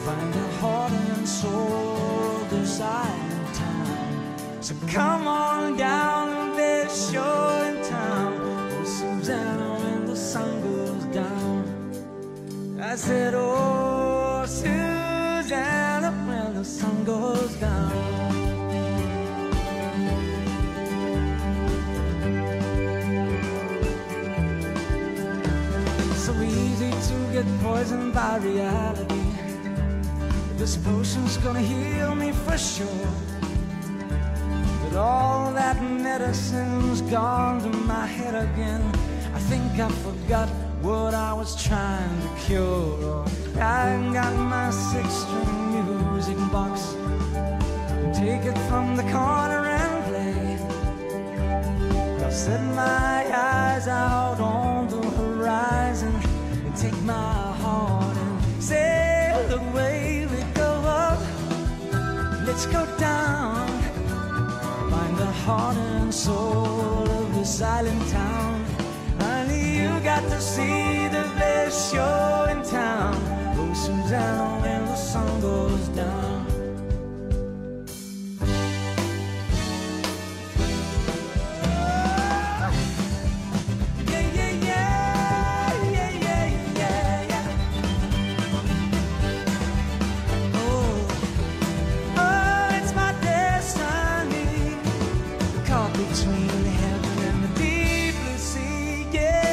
find the heart and soul of this island town. So come on down and there's show in town. Oh, Susanna, when the sun goes down. I said, oh, Susanna, when the sun goes down. So easy to get poisoned by reality. This potion's gonna heal me for sure. But all that medicine's gone to my head again. I think I forgot what I was trying to cure. I got my 6-string music box, take it from the corner and play. I'll set my eyes out on the horizon and take my heart and sail away. We go up, let's go down, find the heart and soul of this island town. Honey, you got to see the best show in town. Oh, Susanna, when the sun goes down. Yeah, yeah, yeah, yeah, yeah, yeah, yeah. Oh, it's my destiny, caught between heaven and the deep blue sea, yeah.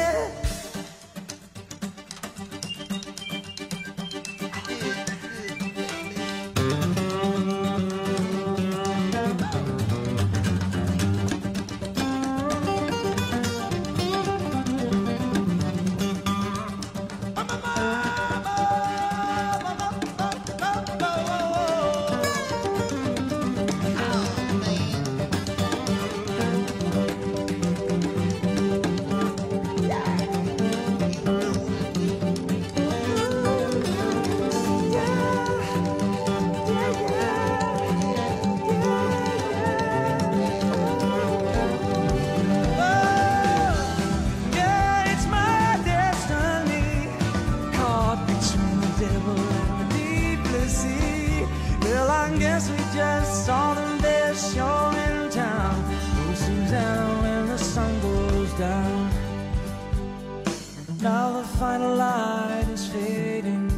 Now the final light is fading,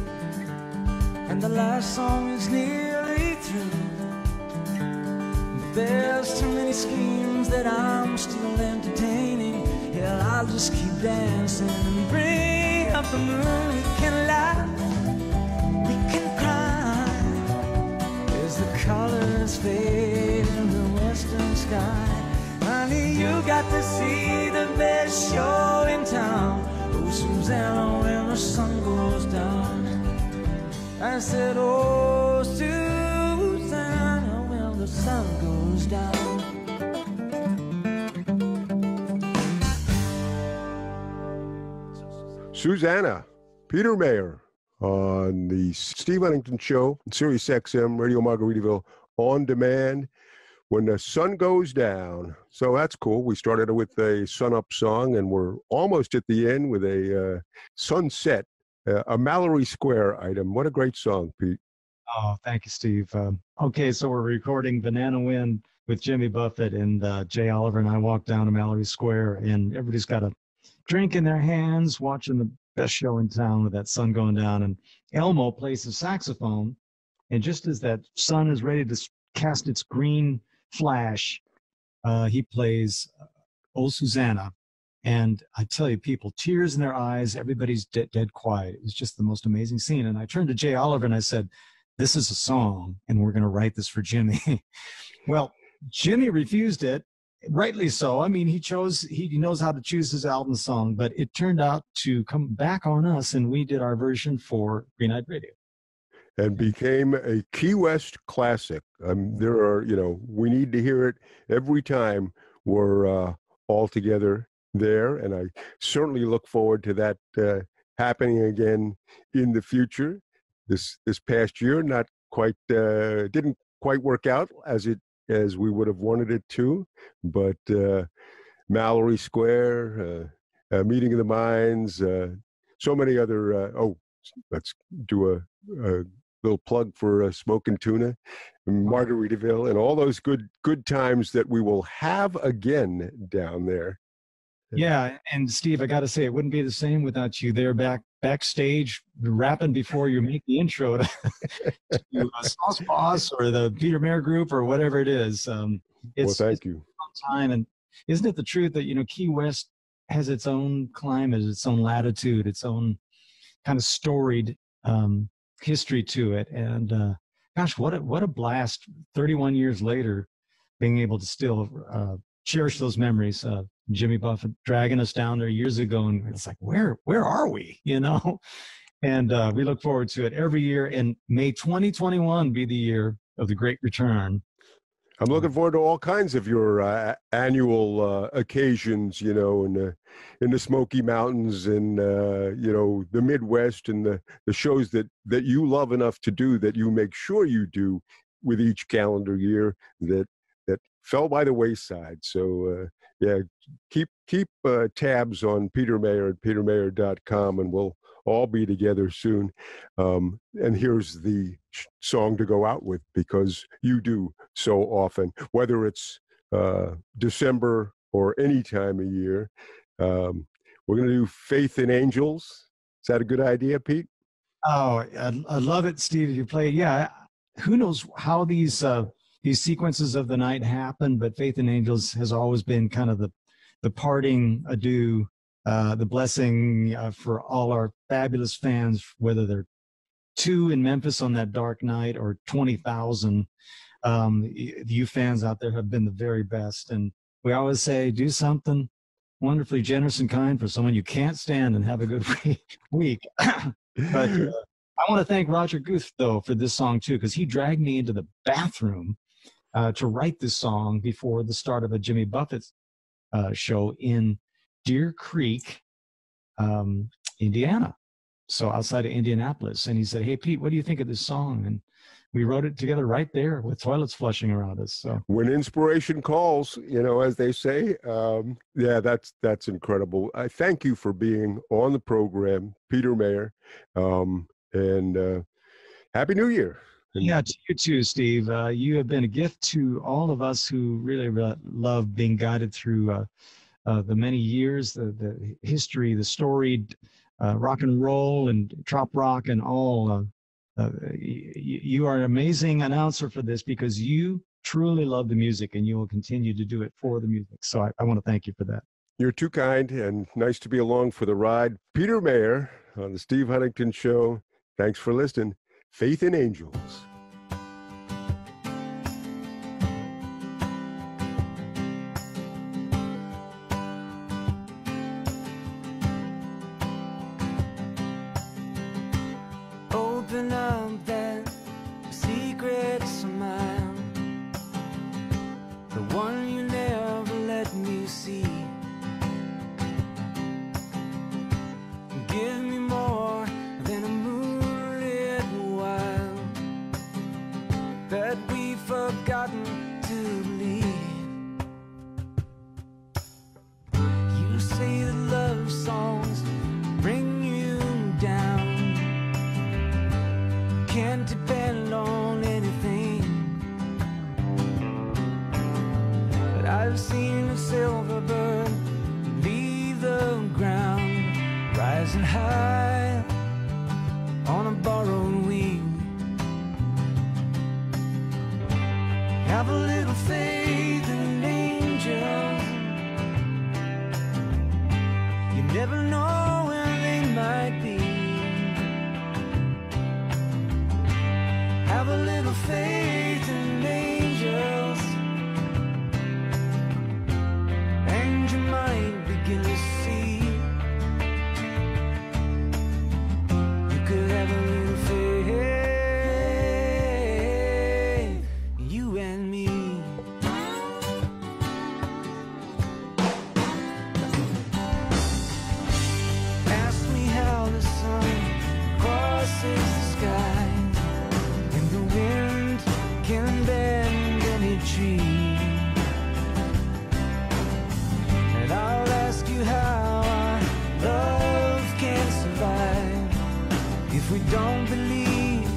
and the last song is nearly through. There's too many schemes that I'm still entertaining. Hell, I'll just keep dancing and bring up the moon. We can laugh, we to see the best show in town. Oh, Susanna, when the sun goes down. I said, oh, Susanna, when the sun goes down. Susanna, Peter Mayer on the Steve Huntington Show, Sirius XM, Radio Margaritaville, on demand. When the sun goes down. So that's cool. We started with a sun up song, and we're almost at the end with a sunset, a Mallory Square item. What a great song, Pete. Oh, thank you, Steve. Okay, so we're recording Banana Wind with Jimmy Buffett, and Jay Oliver and I walked down to Mallory Square, and everybody's got a drink in their hands, watching the best show in town with that sun going down. And Elmo plays the saxophone, and just as that sun is ready to cast its green flash, he plays "Oh Susanna," and I tell you, people, tears in their eyes, everybody's dead quiet. It was just the most amazing scene. And I turned to Jay Oliver and I said, this is a song, and we're going to write this for Jimmy. Well, Jimmy refused it, rightly so. I mean, he knows how to choose his album song, but it turned out to come back on us, and we did our version for Green Eyed Radio. And became a Key West classic. There are, we need to hear it every time we're all together there. And I certainly look forward to that happening again in the future. This past year, not quite, didn't quite work out as we would have wanted it to, but Mallory Square, Meeting of the Minds, so many other, let's do a little plug for Smoking Tuna, Margaritaville, and all those good times that we will have again down there. Yeah, and Steve, I got to say, it wouldn't be the same without you there backstage rapping before you make the intro to Sauce Boss or the Peter Mayer Group or whatever it is. It's thank you. Time, and isn't it the truth that Key West has its own climate, its own latitude, its own kind of storied history to it, and gosh, what a blast! 31 years later, being able to still cherish those memories. Jimmy Buffett dragging us down there years ago, and it's like, where are we? And we look forward to it every year. And may 2021 be the year of the great return. I'm looking forward to all kinds of your annual occasions, in the Smoky Mountains and, the Midwest, and the shows that you love enough to do, that you make sure you do with each calendar year that fell by the wayside. So, keep tabs on Peter Mayer at petermayer.com, and we'll all be together soon. And here's the song to go out with, because you do so often, whether it's December or any time of year. We're going to do Faith in Angels. Is that a good idea, Pete? Oh, I love it, Steve. You play, who knows how these sequences of the night happen, but Faith in Angels has always been kind of the parting adieu, the blessing for all our fabulous fans, whether they're 2 in Memphis on that dark night or 20,000. You fans out there have been the very best. And we always say, do something wonderfully generous and kind for someone you can't stand, and have a good week. But I want to thank Roger Guth, though, for this song, too, because he dragged me into the bathroom to write this song before the start of a Jimmy Buffett show in Deer Creek, Indiana, so outside of Indianapolis. And he said, hey, Pete, what do you think of this song? And we wrote it together right there with toilets flushing around us. So when inspiration calls, as they say, that's incredible. I thank you for being on the program, Peter Mayer, and Happy New Year. Yeah, to you too, Steve. You have been a gift to all of us who really love being guided through the many years, the history, the storied rock and roll and trop rock and all. You are an amazing announcer for this, because you truly love the music, and you will continue to do it for the music. So I want to thank you for that. You're too kind, and nice to be along for the ride. Peter Mayer on the Steve Huntington Show. Thanks for listening. Faith in Angels. depend on anything. But I've seen a silver bird leave the ground, rising high on a borrowed wing. Have a little faith in an angel. You never know where they might be. Have a little faith in angels, and you might begin to see. You could have a little faith, you and me. Ask me how the sun crosses the sky, and the wind can bend any tree. And I'll ask you how our love can survive if we don't believe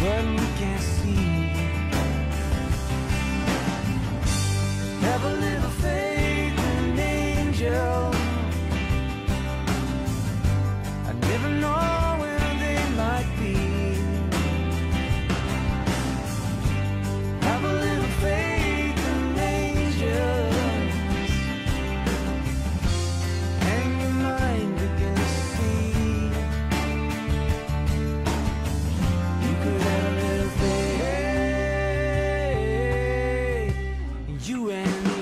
what we can't see. Have a little faith in an angel. I never know where they might be. Have a little faith in angels, and your mind begin to see. You could have a little faith, you and me.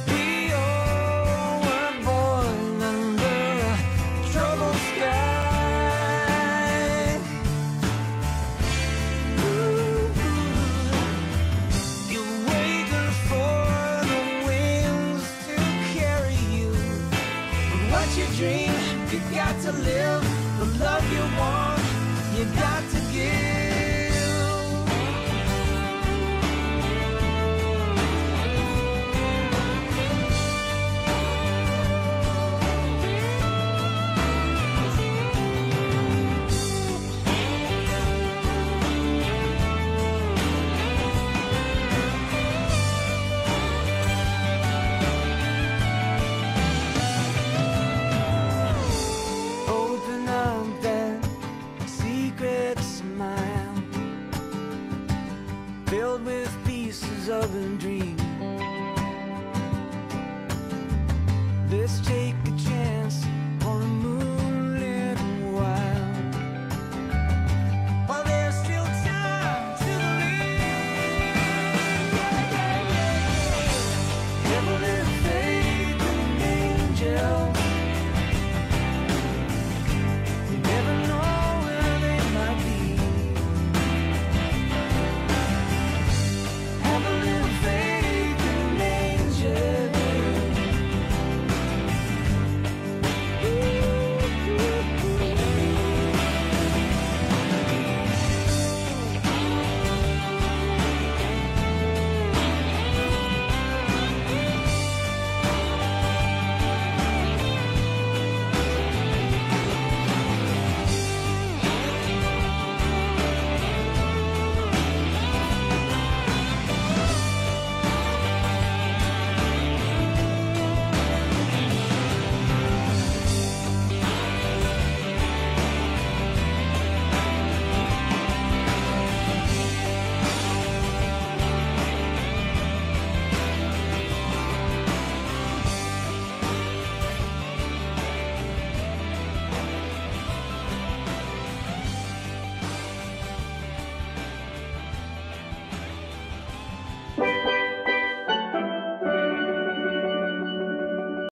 We all were born under a troubled sky. You're waiting for the winds to carry you. But what you dream, you got to live. The love you want, you got to give.